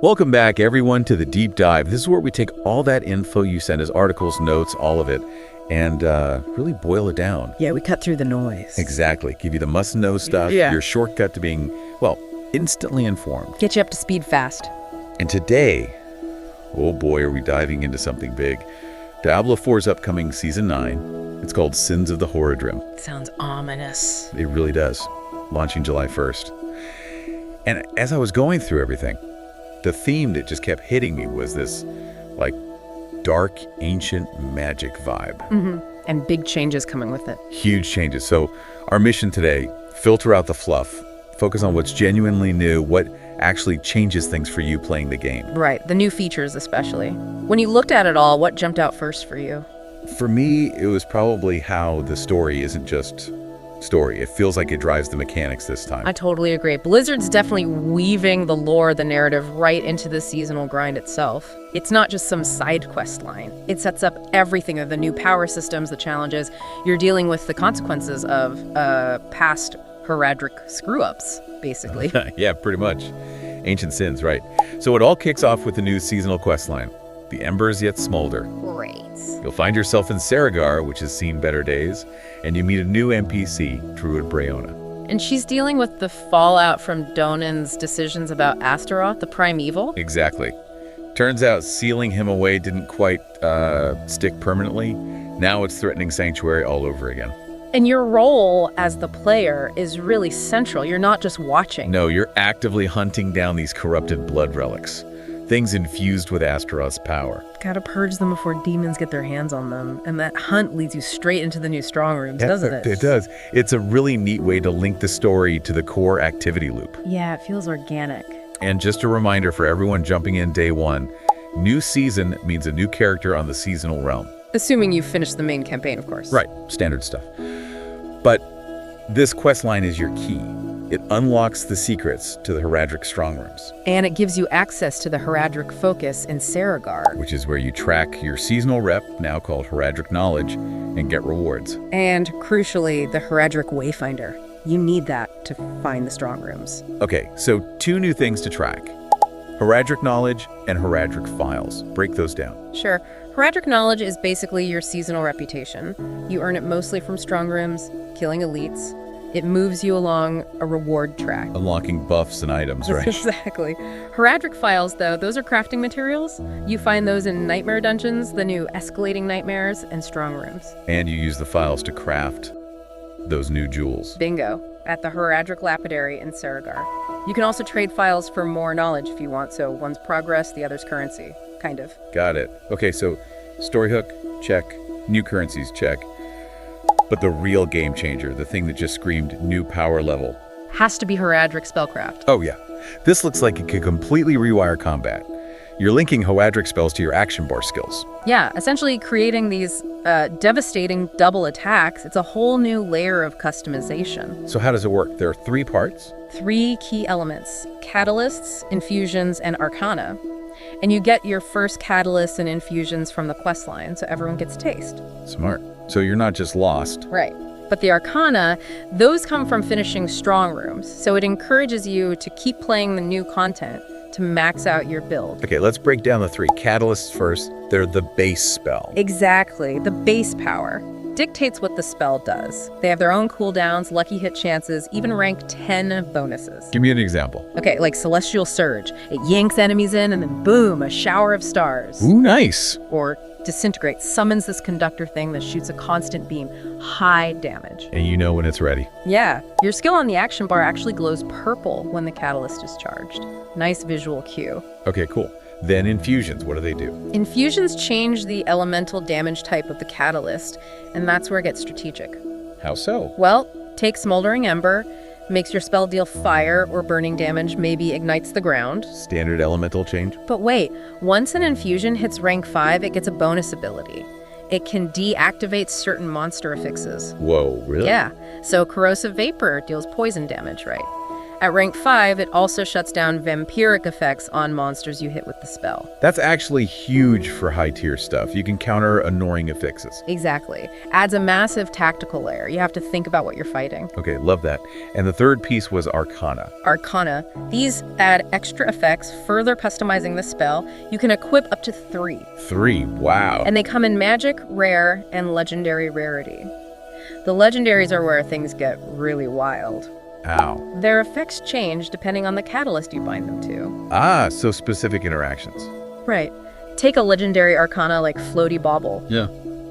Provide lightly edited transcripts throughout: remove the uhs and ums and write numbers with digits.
Welcome back, everyone, to the Deep Dive. This is where we take all that info you send as articles, notes, all of it, and really boil it down. Yeah, we cut through the noise. Exactly. Give you the must-know stuff, your shortcut to being, well, instantly informed. Get you up to speed fast. And today, oh boy, are we diving into something big. Diablo 4's upcoming Season 9. It's called Sins of the Horadrim. Sounds ominous. It really does. Launching July 1st. And as I was going through everything, the theme that just kept hitting me was this, like, dark, ancient magic vibe. And big changes coming with it. Huge changes. So our mission today, filter out the fluff, focus on what's genuinely new, what actually changes things for you playing the game. Right, the new features especially. When you looked at it all, what jumped out first for you? For me, it was probably how the story isn't just story. It feels like it drives the mechanics this time. I totally agree. Blizzard's definitely weaving the lore, the narrative, right into the seasonal grind itself. It's not just some side quest line. It sets up everything, the new power systems, the challenges. You're dealing with the consequences of past Heradric screw-ups, basically. Yeah, pretty much. Ancient sins, right. So it all kicks off with the new seasonal quest line, the Embers Yet Smolder. Great. You'll find yourself in Saragar, which has seen better days, and you meet a new NPC, Druid Briona. And she's dealing with the fallout from Donan's decisions about Astaroth, the primeval? Exactly. Turns out sealing him away didn't quite stick permanently. Now it's threatening Sanctuary all over again. And your role as the player is really central. You're not just watching. No, you're actively hunting down these corrupted blood relics, things infused with Astaroth's power. Gotta purge them before demons get their hands on them. And that hunt leads you straight into the new strong rooms, doesn't it? It does. It's a really neat way to link the story to the core activity loop. Yeah, it feels organic. And just a reminder for everyone jumping in day one, new season means a new character on the seasonal realm. Assuming you finish the main campaign, of course. Right, standard stuff. But this quest line is your key. It unlocks the secrets to the Heradric Strong Rooms. And it gives you access to the Heradric focus in Saragar. Which is where you track your seasonal rep, now called Heradric Knowledge, and get rewards. And crucially, the Heradric Wayfinder. You need that to find the strong rooms. Okay, so two new things to track. Heradric Knowledge and Heradric Files. Break those down. Sure. Heradric Knowledge is basically your seasonal reputation. You earn it mostly from strong rooms, killing elites. It moves you along a reward track. Unlocking buffs and items, right? Exactly. Heradric Files, though, those are crafting materials. You find those in Nightmare Dungeons, the new Escalating Nightmares, and Strong Rooms. And you use the files to craft those new jewels. Bingo. At the Heradric Lapidary in Saragar. You can also trade files for more knowledge if you want, so one's progress, the other's currency. Kind of. Got it. Okay, so story hook, check. New currencies, check. But the real game changer, the thing that just screamed new power level, Has to be Horadric Spellcraft. Oh yeah. This looks like it could completely rewire combat. You're linking Horadric spells to your action bar skills. Yeah, essentially creating these devastating double attacks. It's a whole new layer of customization. So how does it work? There are 3 parts? 3 key elements: catalysts, infusions, and arcana. And you get your first catalysts and infusions from the questline, so everyone gets a taste. Smart. So you're not just lost. Right. But the arcana, those come from finishing strong rooms, so it encourages you to keep playing the new content to max out your build. Okay, let's break down the 3. Catalysts first. They're the base spell. Exactly. The base power dictates what the spell does. They have their own cooldowns, lucky hit chances, even rank 10 bonuses. Give me an example. Okay, like Celestial Surge. It yanks enemies in and then boom, a shower of stars. Ooh, nice. Or Disintegrate summons this conductor thing that shoots a constant beam, high damage. And you know when it's ready. Yeah, your skill on the action bar actually glows purple when the catalyst is charged. Nice visual cue. Okay, cool. Then infusions, what do they do? Infusions change the elemental damage type of the catalyst, and that's where it gets strategic. How so? Well, take Smoldering Ember, makes your spell deal fire or burning damage, maybe ignites the ground. Standard elemental change? But wait, once an infusion hits rank 5, it gets a bonus ability. It can deactivate certain monster affixes. Whoa, really? Yeah, so Corrosive Vapor deals poison damage, right? At rank 5, it also shuts down vampiric effects on monsters you hit with the spell. That's actually huge for high-tier stuff. You can counter annoying affixes. Exactly. Adds a massive tactical layer. You have to think about what you're fighting. Okay, love that. And the third piece was Arcana. Arcana. These add extra effects, further customizing the spell. You can equip up to 3. 3, wow. And they come in magic, rare, and legendary rarity. The legendaries are where things get really wild. Ow. Their effects change depending on the catalyst you bind them to. Ah, so specific interactions. Right. Take a legendary arcana like Floaty Bauble. Yeah.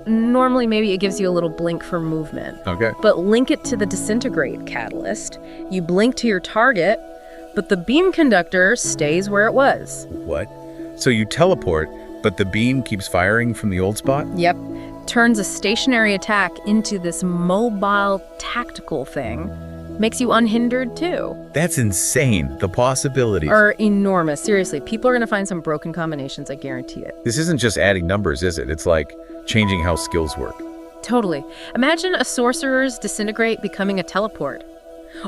Normally, maybe it gives you a little blink for movement. Okay. But link it to the Disintegrate catalyst. You blink to your target, but the beam conductor stays where it was. What? So you teleport, but the beam keeps firing from the old spot? Yep. Turns a stationary attack into this mobile, tactical thing. Makes you unhindered, too. That's insane. The possibilities Are enormous. Seriously, people are going to find some broken combinations, I guarantee it. This isn't just adding numbers, is it? It's like changing how skills work. Totally. Imagine a sorcerer's Disintegrate becoming a teleport.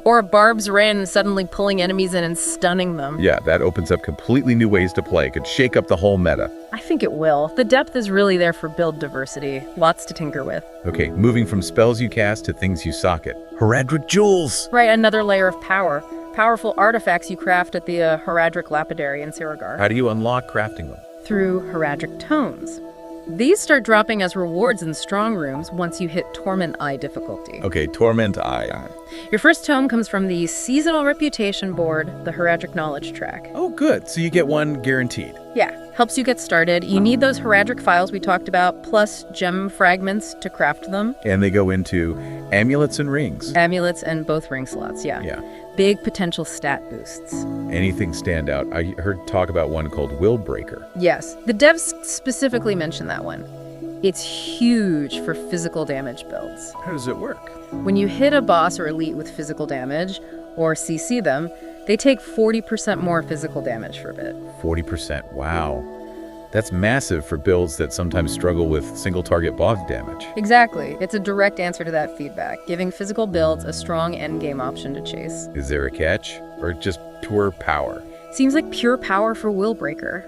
Or a Barb's Wren suddenly pulling enemies in and stunning them. Yeah, that opens up completely new ways to play. Could shake up the whole meta. I think it will. The depth is really there for build diversity. Lots to tinker with. Okay, moving from spells you cast to things you socket. Heradric Jewels! Right, another layer of power. Powerful artifacts you craft at the Heradric Lapidary in Saragar. How do you unlock crafting them? Through Heradric Tomes. These start dropping as rewards in Strong Rooms once you hit Torment Eye difficulty. Okay, Torment Eye. Your first tome comes from the seasonal reputation board, the Heradric Knowledge track. Oh, good. So you get one guaranteed. Yeah, helps you get started. You need those Heradric files we talked about, plus gem fragments to craft them. And they go into amulets and rings. Amulets and both ring slots, yeah. Yeah. Big potential stat boosts. Anything stand out? I heard talk about one called Will Breaker. Yes, the devs specifically mentioned that one. It's huge for physical damage builds. How does it work? When you hit a boss or elite with physical damage, or CC them, they take 40% more physical damage for a bit. 40%. Wow. That's massive for builds that sometimes struggle with single target boss damage. Exactly. It's a direct answer to that feedback, giving physical builds a strong endgame option to chase. Is there a catch? Or just pure power? Seems like pure power for Willbreaker.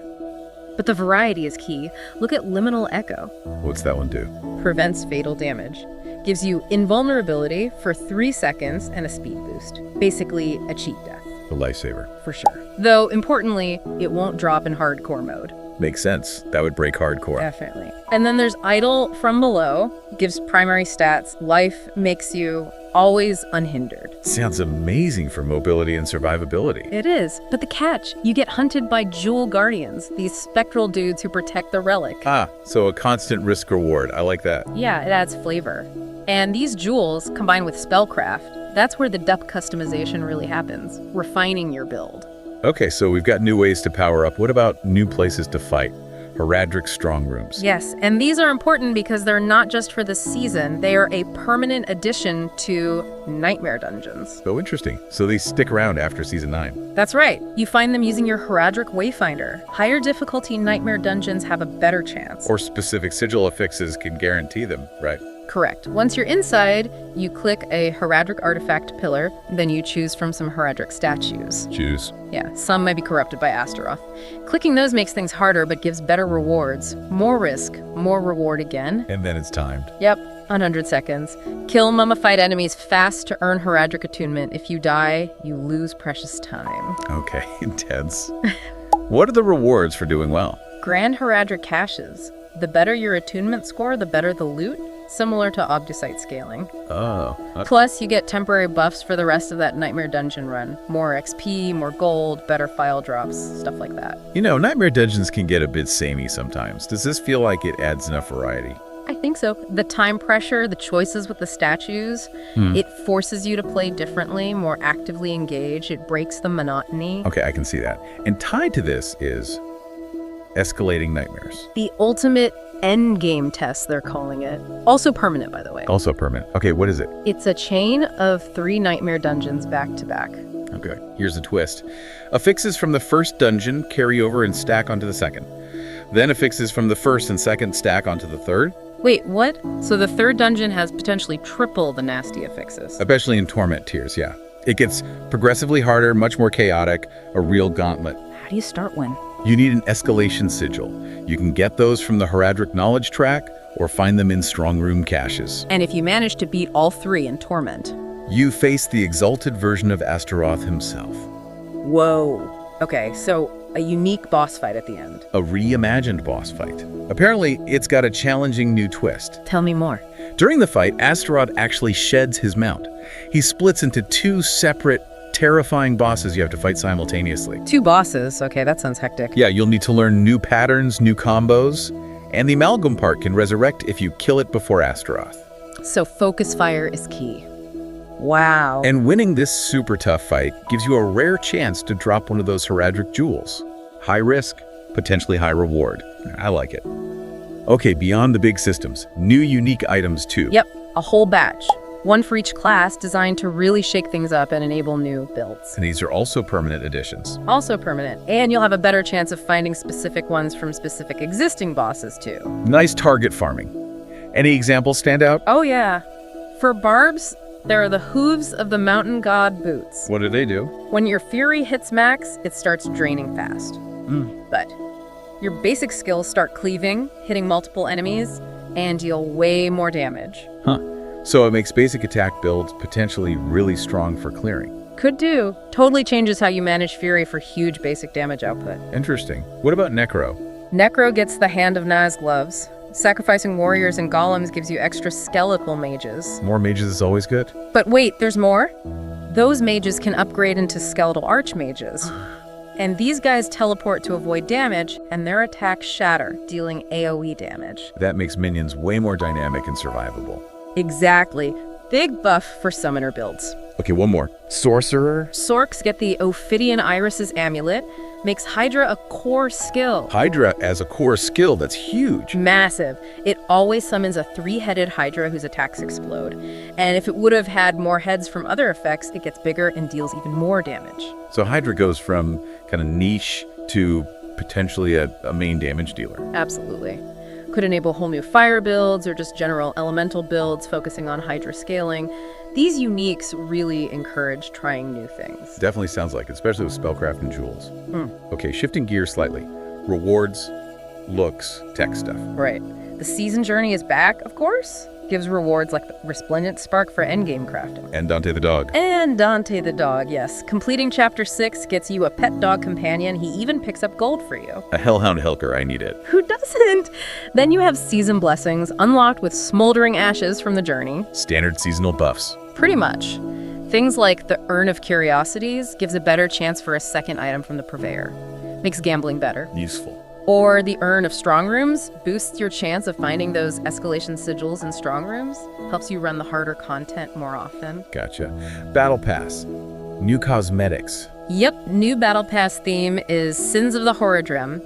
But the variety is key. Look at Liminal Echo. What's that one do? Prevents fatal damage. Gives you invulnerability for 3 seconds and a speed boost. Basically, a cheat death. A lifesaver. For sure. Though, importantly, it won't drop in hardcore mode. Makes sense. That would break hardcore. Definitely. And then there's Idle from Below. Gives primary stats. Life makes you always unhindered. Sounds amazing for mobility and survivability. It is. But the catch, you get hunted by Jewel Guardians, these spectral dudes who protect the relic. Ah, so a constant risk reward. I like that. Yeah, it adds flavor. And these jewels, combined with Spellcraft, that's where the depth customization really happens, refining your build. Okay, so we've got new ways to power up. What about new places to fight? Heradric Strong Rooms. Yes, and these are important because they're not just for the season, they are a permanent addition to Nightmare Dungeons. So interesting. So they stick around after Season 9. That's right. You find them using your Heradric Wayfinder. Higher difficulty Nightmare Dungeons have a better chance. Or specific sigil affixes can guarantee them, right? Correct. Once you're inside, you click a Heradric artifact pillar, then you choose from some Heradric statues. Choose. Yeah, some might be corrupted by Astaroth. Clicking those makes things harder, but gives better rewards. More risk, more reward again. And then it's timed. Yep, 100 seconds. Kill mummified enemies fast to earn Heradric attunement. If you die, you lose precious time. Okay, intense. What are the rewards for doing well? Grand Heradric caches. The better your attunement score, the better the loot. Similar to Obdusite scaling. Oh. Okay. Plus, you get temporary buffs for the rest of that Nightmare Dungeon run. More XP, more gold, better file drops, stuff like that. You know, Nightmare Dungeons can get a bit samey sometimes. Does this feel like it adds enough variety? I think so. The time pressure, the choices with the statues, it forces you to play differently, more actively engage. It breaks the monotony. Okay, I can see that. And tied to this is Escalating Nightmares. The ultimate endgame test, they're calling it. Also permanent, by the way. Also permanent. Okay, what is it? It's a chain of 3 Nightmare Dungeons back to back. Okay, here's the twist. Affixes from the first dungeon carry over and stack onto the second. Then affixes from the first and second stack onto the third. Wait, what? So the third dungeon has potentially triple the nasty affixes. Especially in Torment tiers, yeah. It gets progressively harder, much more chaotic, a real gauntlet. How do you start one? You need an escalation sigil. You can get those from the Heradric Knowledge track or find them in Strong Room caches. And if you manage to beat all 3 in Torment? You face the exalted version of Astaroth himself. Whoa. Okay, so a unique boss fight at the end. A reimagined boss fight. Apparently, it's got a challenging new twist. Tell me more. During the fight, Astaroth actually sheds his mount. He splits into 2 separate, terrifying bosses you have to fight simultaneously. 2 bosses? Okay, that sounds hectic. Yeah, you'll need to learn new patterns, new combos, and the amalgam part can resurrect if you kill it before Astaroth. So focus fire is key. Wow. And winning this super tough fight gives you a rare chance to drop one of those Heradric jewels. High risk, potentially high reward. I like it. Okay, beyond the big systems, new unique items too. Yep, a whole batch. One for each class, designed to really shake things up and enable new builds. And these are also permanent additions. Also permanent. And you'll have a better chance of finding specific ones from specific existing bosses too. Nice target farming. Any examples stand out? Oh yeah. For barbs, there are the hooves of the mountain god boots. What do they do? When your fury hits max, it starts draining fast. But your basic skills start cleaving, hitting multiple enemies, and deal way more damage. So it makes basic attack builds potentially really strong for clearing. Could do. Totally changes how you manage fury for huge basic damage output. Interesting. What about Necro? Necro gets the Hand of Naz gloves. Sacrificing warriors and golems gives you extra skeletal mages. More mages is always good. But wait, there's more? Those mages can upgrade into skeletal archmages. And these guys teleport to avoid damage, and their attacks shatter, dealing AoE damage. That makes minions way more dynamic and survivable. Exactly. Big buff for summoner builds. Okay, one more. Sorcerer? Sorks get the Ophidian Iris's amulet, makes Hydra a core skill. Hydra as a core skill, that's huge. Massive. It always summons a 3-headed Hydra whose attacks explode. And if it would have had more heads from other effects, it gets bigger and deals even more damage. So Hydra goes from kind of niche to potentially a main damage dealer. Absolutely. Could enable whole new fire builds or just general elemental builds focusing on Hydra scaling. These uniques really encourage trying new things. Definitely sounds like it, especially with spellcraft and jewels. Okay, shifting gears slightly. Rewards, looks, tech stuff. Right. The season journey is back, of course. Gives rewards like the Resplendent Spark for endgame crafting. And Dante the dog. And Dante the dog, yes. Completing Chapter 6 gets you a pet dog companion. He even picks up gold for you. A Hellhound Helker, I need it. Who doesn't? Then you have season blessings, unlocked with smoldering ashes from the journey. Standard seasonal buffs. Pretty much. Things like the Urn of Curiosities gives a better chance for a second item from the Purveyor. Makes gambling better. Useful. Or the Urn of Strong Rooms boosts your chance of finding those escalation sigils in Strong Rooms. Helps you run the harder content more often. Gotcha. Battle Pass. New cosmetics. Yep, new Battle Pass theme is Sins of the Horadrim.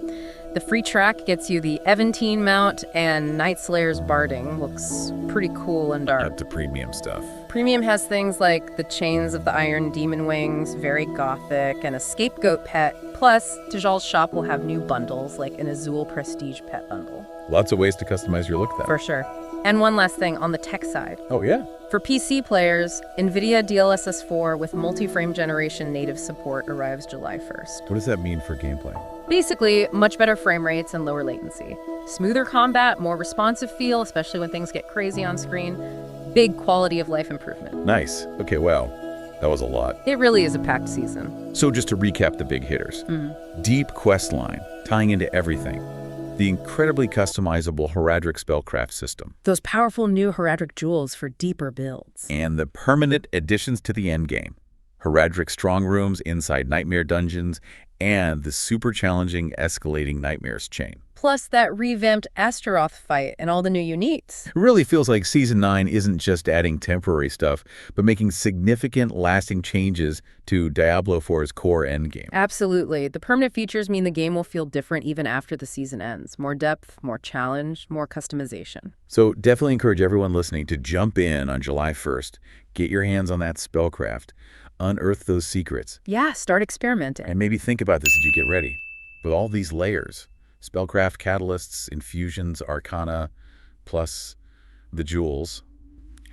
The free track gets you the Eventine mount, and Night Slayer's Barding looks pretty cool and dark. Up to premium stuff. Premium has things like the Chains of the Iron Demon Wings, very gothic, and a Scapegoat pet. Plus, Tijal's shop will have new bundles, like an Azul Prestige pet bundle. Lots of ways to customize your look, then. For sure. And one last thing on the tech side. Oh, yeah? For PC players, NVIDIA DLSS 4 with multi-frame generation native support arrives July 1st. What does that mean for gameplay? Basically, much better frame rates and lower latency. Smoother combat, more responsive feel, especially when things get crazy on screen. Big quality of life improvement. Nice. Okay, wow. That was a lot. It really is a packed season. So just to recap the big hitters. Deep Questline, tying into everything. The incredibly customizable Horadric Spellcraft system. Those powerful new Heradric jewels for deeper builds. And the permanent additions to the endgame. Heradric Strong Rooms inside Nightmare Dungeons, and the super challenging Escalating Nightmares chain. Plus that revamped Astaroth fight and all the new uniques. It really feels like Season 9 isn't just adding temporary stuff, but making significant, lasting changes to Diablo 4's core endgame. Absolutely. The permanent features mean the game will feel different even after the season ends. More depth, more challenge, more customization. So definitely encourage everyone listening to jump in on July 1st, get your hands on that spellcraft, unearth those secrets. Yeah, start experimenting. And maybe think about this as you get ready. With all these layers, spellcraft catalysts, infusions, arcana, plus the jewels,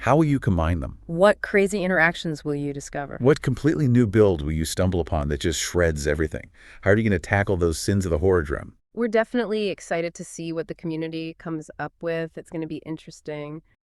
How will you combine them? What crazy interactions will you discover? What completely new build will you stumble upon that just shreds everything? How are you going to tackle those sins of the Horadrim? We're definitely excited to see what the community comes up with. It's going to be interesting.